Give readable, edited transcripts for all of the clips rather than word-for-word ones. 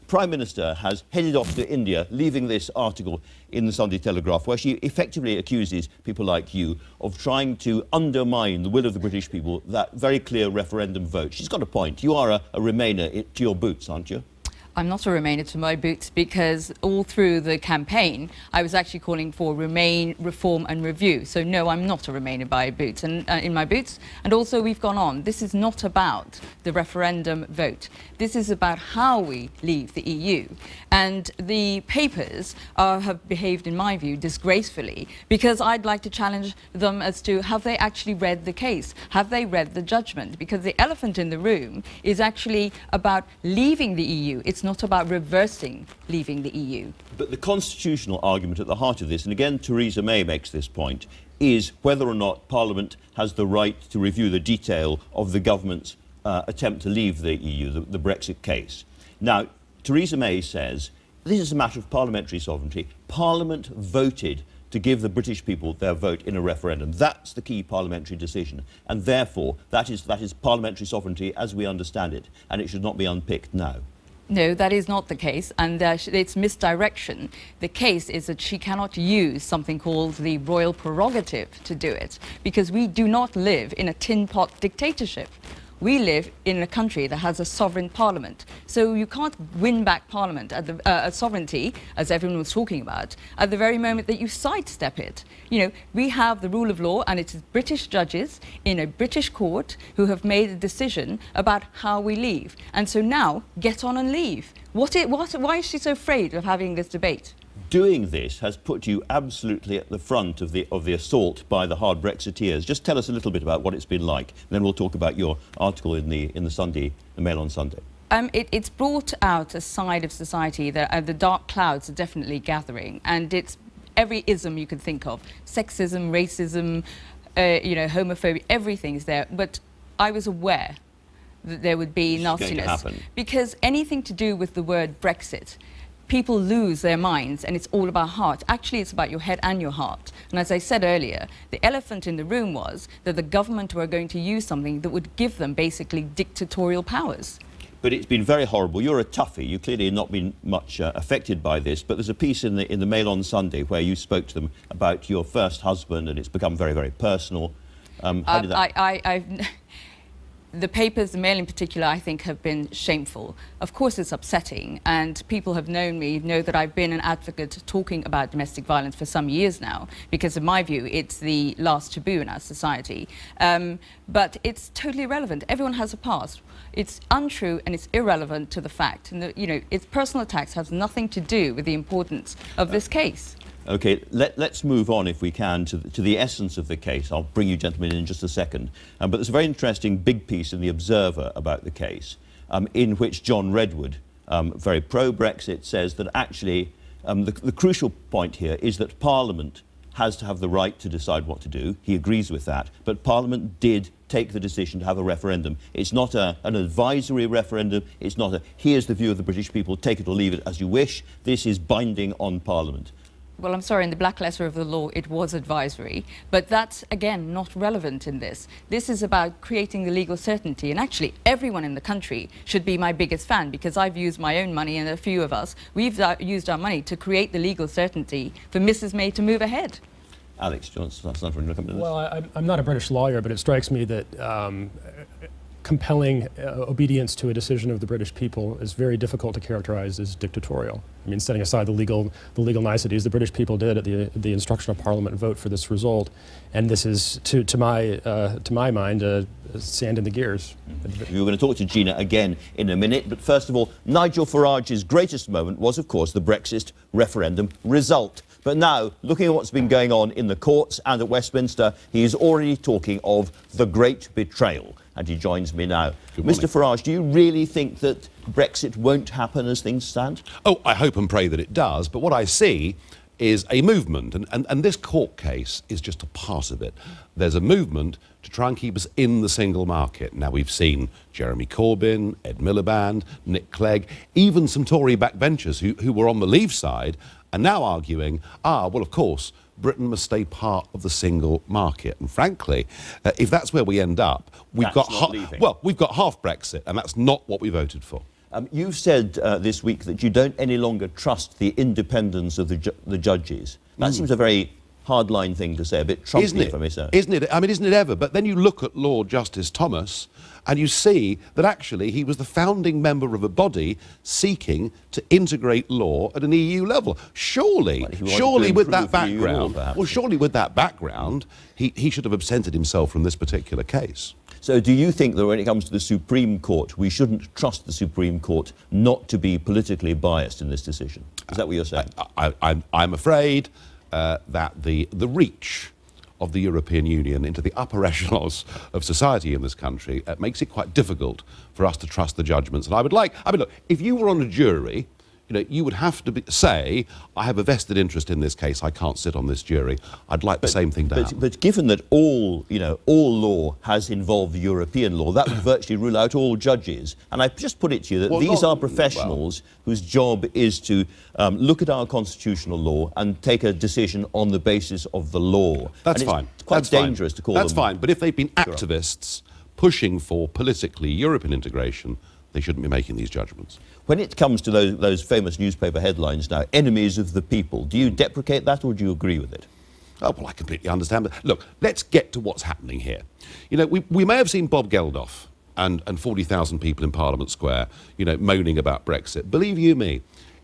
Prime Minister has headed off to India, leaving this article in the Sunday Telegraph, where she effectively accuses people like you of trying to undermine the will of the British people, that very clear referendum vote. She's got a point. You are a Remainer to your boots, aren't you? I'm not a Remainer to my boots, because all through the campaign I was actually calling for Remain, Reform and Review. So no, I'm not a Remainer by boots and in my boots. And also we've gone on. This is not about the referendum vote. This is about how we leave the EU. And the papers have behaved, in my view, disgracefully, because I'd like to challenge them as to, have they actually read the case? Have they read the judgment? Because the elephant in the room is actually about leaving the EU. It's not about reversing leaving the EU. But the constitutional argument at the heart of this, and again Theresa May makes this point, is whether or not Parliament has the right to review the detail of the government's attempt to leave the EU, the Brexit case. Now, Theresa May says this is a matter of parliamentary sovereignty. Parliament voted to give the British people their vote in a referendum. That's the key parliamentary decision, and therefore that is parliamentary sovereignty as we understand it, and it should not be unpicked now. No, that is not the case, and it's misdirection. The case is that she cannot use something called the royal prerogative to do it, because we do not live in a tin pot dictatorship. We live in a country that has a sovereign parliament. So you can't win back parliament at the sovereignty, as everyone was talking about, at the very moment that you sidestep it. You know, we have the rule of law, and it is British judges in a British court who have made a decision about how we leave. And so now, get on and leave. Why is she so afraid of having this debate? Doing this has put you absolutely at the front of the assault by the hard Brexiteers. Just tell us a little bit about what it's been like, and then we'll talk about your article in the Mail on Sunday. It's brought out a side of society that the dark clouds are definitely gathering, and it's every ism you can think of: sexism, racism, you know, homophobia. Everything's there. But I was aware that there would be nastiness, because anything to do with the word Brexit, people lose their minds, and it's all about heart. Actually, it's about your head and your heart. And as I said earlier, the elephant in the room was that the government were going to use something that would give them basically dictatorial powers. But it's been very horrible. You're a toughie. You clearly have not been much affected by this. But there's a piece in the Mail on Sunday where you spoke to them about your first husband, and it's become very, very personal. How did that... The papers, the Mail in particular, I think have been shameful. Of course it's upsetting, and people have known me, know that I've been an advocate talking about domestic violence for some years now, because in my view it's the last taboo in our society. But it's totally irrelevant. Everyone has a past. It's untrue and it's irrelevant to the fact. And you know, its personal attacks has nothing to do with the importance of this case. OK, let's move on, if we can, to the essence of the case. I'll bring you gentlemen in just a second. But there's a very interesting big piece in The Observer about the case, in which John Redwood, very pro-Brexit, says that actually the crucial point here is that Parliament has to have the right to decide what to do. He agrees with that. But Parliament did take the decision to have a referendum. It's not an advisory referendum. It's not a, here's the view of the British people, take it or leave it as you wish. This is binding on Parliament. Well, I'm sorry, in the black letter of the law, it was advisory. But that's, again, not relevant in this. This is about creating the legal certainty. And actually, everyone in the country should be my biggest fan, because I've used my own money, and a few of us, we've used our money to create the legal certainty for Mrs May to move ahead. Alex Johnson, that's not really coming to this. Well, I'm not a British lawyer, but it strikes me that compelling obedience to a decision of the British people is very difficult to characterize as dictatorial. I mean, setting aside the legal niceties, the British people did at the instruction of Parliament vote for this result, and this is, to my mind, sand in the gears. We're going to talk to Gina again in a minute, but first of all, Nigel Farage's greatest moment was, of course, the Brexit referendum result. But now, looking at what's been going on in the courts and at Westminster, he is already talking of the great betrayal. And he joins me now. Mr Farage, do you really think that Brexit won't happen as things stand? Oh, I hope and pray that it does. But what I see is a movement, and this court case is just a part of it. There's a movement to try and keep us in the single market. Now, we've seen Jeremy Corbyn, Ed Miliband, Nick Clegg, even some Tory backbenchers who were on the Leave side are now arguing, well, of course, Britain must stay part of the single market. And frankly, if that's where we end up, we've got half Brexit, and that's not what we voted for. You've said this week that you don't any longer trust the independence of the judges. That seems a very hardline thing to say, a bit Trumpy, if I may say. Isn't it? I mean, isn't it ever? But then you look at Lord Justice Thomas and you see that actually he was the founding member of a body seeking to integrate law at an EU level. Surely, surely with that background, surely with that background, he should have absented himself from this particular case. So do you think that when it comes to the Supreme Court, we shouldn't trust the Supreme Court not to be politically biased in this decision? Is that what you're saying? I'm afraid that the reach of the European Union into the upper echelons of society in this country makes it quite difficult for us to trust the judgments. And I mean, look, if you were on a jury, you know, you would have to say, I have a vested interest in this case, I can't sit on this jury. I'd like the same thing to happen. But given that all law has involved European law, that would virtually rule out all judges. And I just put it to you that these are professionals whose job is to look at our constitutional law and take a decision on the basis of the law. That's fine. It's quite dangerous to call them. That's fine, but if they've been activists pushing for politically European integration, they shouldn't be making these judgments. When it comes to those famous newspaper headlines now, enemies of the people, do you deprecate that or do you agree with it? Oh, well, I completely understand. But look, let's get to what's happening here. You know, we may have seen Bob Geldof and 40,000 people in Parliament Square, you know, moaning about Brexit. Believe you me,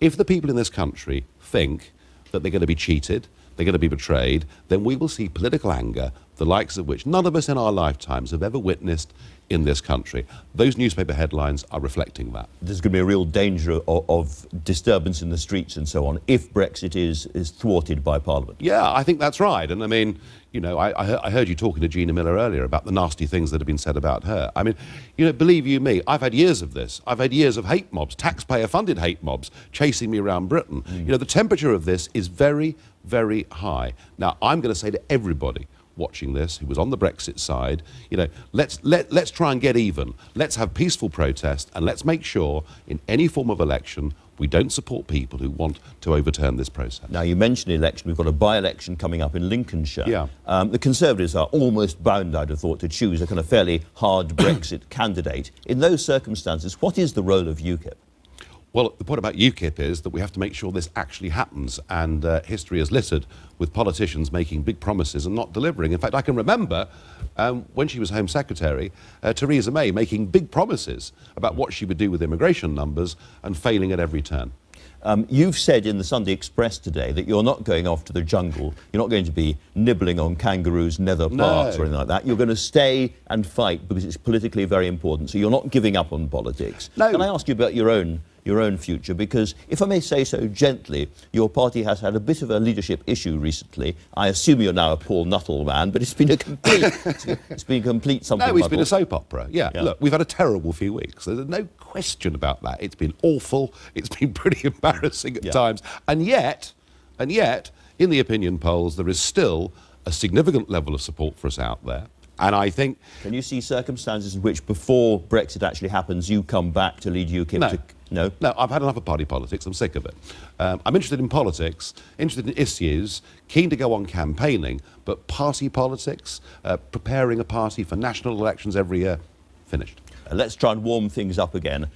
if the people in this country think that they're going to be cheated, they're going to be betrayed, then we will see political anger, the likes of which none of us in our lifetimes have ever witnessed in this country. Those newspaper headlines are reflecting that. There's going to be a real danger of disturbance in the streets and so on if Brexit is thwarted by Parliament. Yeah, I think that's right. And I mean, you know, I heard you talking to Gina Miller earlier about the nasty things that have been said about her. I mean, you know, believe you me, I've had years of this. I've had years of hate mobs, taxpayer-funded hate mobs, chasing me around Britain. You know, the temperature of this is very, very high. Now, I'm going to say to everybody watching this who was on the Brexit side, you know, let's try and get even. Let's have peaceful protest and let's make sure in any form of election we don't support people who want to overturn this process. Now, you mentioned election. We've got a by-election coming up in Lincolnshire. Yeah. The Conservatives are almost bound, I'd have thought, to choose a kind of fairly hard Brexit candidate. In those circumstances, what is the role of UKIP? Well, the point about UKIP is that we have to make sure this actually happens, and history is littered with politicians making big promises and not delivering. In fact, I can remember when she was Home Secretary, Theresa May making big promises about what she would do with immigration numbers and failing at every turn. You've said in the Sunday Express today that you're not going off to the jungle, you're not going to be nibbling on kangaroos' nether parts or anything like that. You're going to stay and fight because it's politically very important, so you're not giving up on politics. No. Can I ask you about your own future? Because, if I may say so gently, your party has had a bit of a leadership issue recently. I assume you're now a Paul Nuttall man, but it's been a complete something. No, it's been a soap opera. Yeah. Look, we've had a terrible few weeks. There's no question about that. It's been awful. It's been pretty embarrassing at times. And yet, in the opinion polls, there is still a significant level of support for us out there. And I think... Can you see circumstances in which, before Brexit actually happens, you come back to lead UKIP? No, I've had enough of party politics. I'm sick of it. I'm interested in politics, interested in issues, keen to go on campaigning, but party politics, preparing a party for national elections every year, finished. Let's try and warm things up again.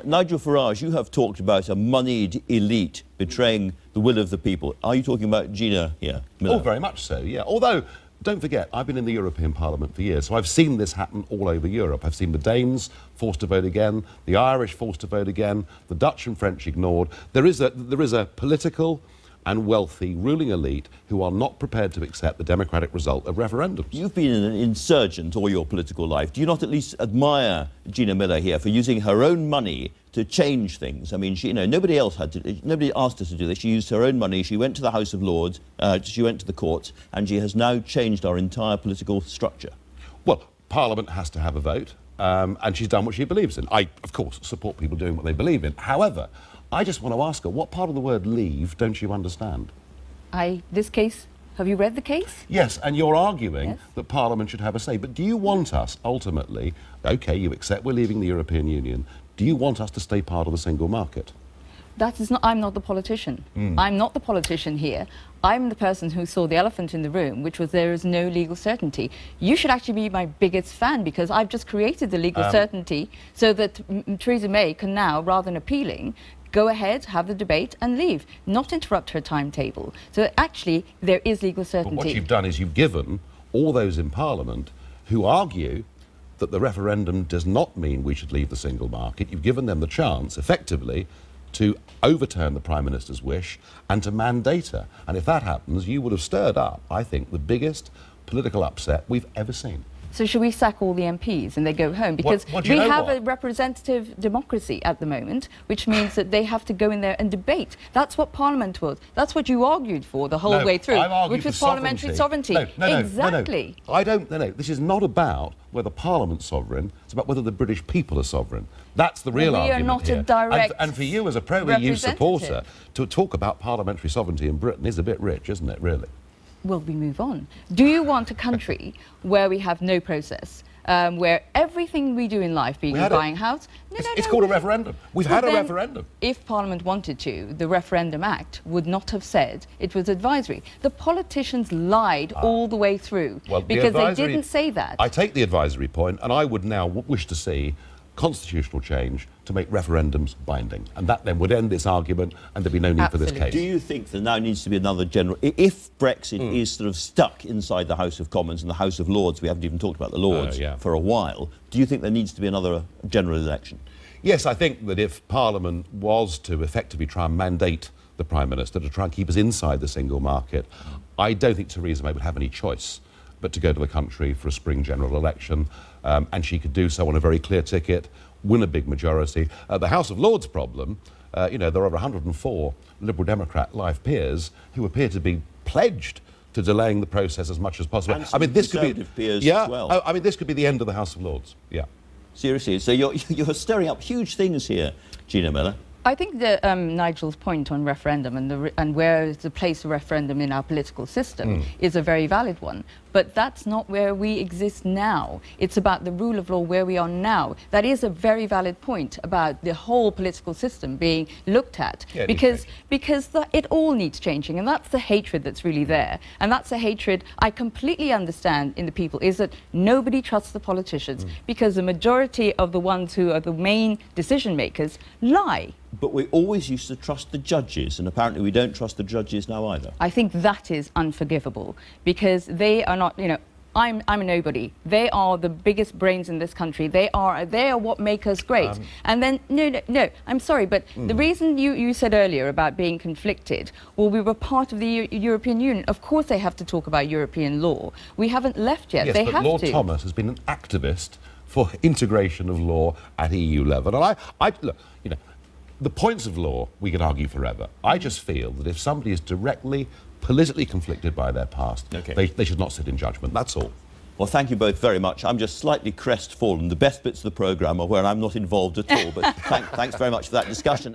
Nigel Farage, you have talked about a moneyed elite betraying the will of the people. Are you talking about Gina here? Miller? Oh, very much so, yeah. Although... don't forget, I've been in the European Parliament for years, so I've seen this happen all over Europe. I've seen the Danes forced to vote again, the Irish forced to vote again, the Dutch and French ignored. There is a political and wealthy ruling elite who are not prepared to accept the democratic result of referendums. You've been an insurgent all your political life. Do you not at least admire Gina Miller here for using her own money to change things? I mean, nobody asked her to do this. She used her own money. She went to the House of Lords, she went to the courts, and she has now changed our entire political structure. Well, Parliament has to have a vote, and she's done what she believes in. I, of course, support people doing what they believe in. However, I just want to ask her, what part of the word leave don't you understand? This case, have you read the case? Yes, and you're arguing that Parliament should have a say. But do you want us, ultimately, OK, you accept we're leaving the European Union, do you want us to stay part of the single market? That is not, I'm not the politician. I'm not the politician here. I'm the person who saw the elephant in the room, which was there is no legal certainty. You should actually be my biggest fan, because I've just created the legal certainty so that Theresa May can now, rather than appealing, go ahead, have the debate and leave, not interrupt her timetable. So actually, there is legal certainty. But what you've done is you've given all those in Parliament who argue that the referendum does not mean we should leave the single market, you've given them the chance, effectively, to overturn the Prime Minister's wish and to mandate her. And if that happens, you would have stirred up, I think, the biggest political upset we've ever seen. So should we sack all the MPs and they go home? Because we have a representative democracy at the moment, which means that they have to go in there and debate. That's what Parliament was. That's what you argued for the whole way through, which was parliamentary sovereignty. No, exactly. I don't. No. This is not about whether Parliament's sovereign. It's about whether the British people are sovereign. That's the real argument we are not here. a direct and for you as a pro-EU supporter, to talk about parliamentary sovereignty in Britain is a bit rich, isn't it, really? Will we move on? Do you want a country where we have no process, where everything we do in life, being buying a house... It's called a referendum. We've had a referendum. If Parliament wanted to, the Referendum Act would not have said it was advisory. The politicians lied all the way through, because they didn't say that. I take the advisory point, and I would now wish to see constitutional change to make referendums binding, and that then would end this argument and there'd be no need for this case. Do you think there now needs to be another general... If Brexit is sort of stuck inside the House of Commons and the House of Lords, we haven't even talked about the Lords for a while, do you think there needs to be another general election? Yes, I think that if Parliament was to effectively try and mandate the Prime Minister to try and keep us inside the single market, I don't think Theresa May would have any choice but to go to the country for a spring general election, and she could do so on a very clear ticket, win a big majority. The House of Lords problem, you know, there are 104 Liberal Democrat live peers who appear to be pledged to delaying the process as much as possible. And I mean, this could be peers as well. I mean, this could be the end of the House of Lords. Yeah. Seriously, so you're stirring up huge things here, Gina Miller. I think that Nigel's point on referendum and where is the place of referendum in our political system is a very valid one. But that's not where we exist now. It's about the rule of law where we are now. That is a very valid point about the whole political system being looked at, because it all needs changing, and that's the hatred that's really there. And that's a hatred I completely understand in the people, is that nobody trusts the politicians because the majority of the ones who are the main decision makers lie. But we always used to trust the judges, and apparently we don't trust the judges now either. I think that is unforgivable, because they are not, you know, I'm a nobody. They are the biggest brains in this country. They are what make us great. And then, no, I'm sorry, but the reason you said earlier about being conflicted, well, we were part of the European Union. Of course they have to talk about European law. We haven't left yet. Yes, they but have Lord to. Thomas has been an activist for integration of law at EU level. And look, you know, the points of law we could argue forever. I just feel that if somebody is directly politically conflicted by their past, they should not sit in judgment. That's all. Well, thank you both very much. I'm just slightly crestfallen. The best bits of the programme are where I'm not involved at all, but thanks very much for that discussion.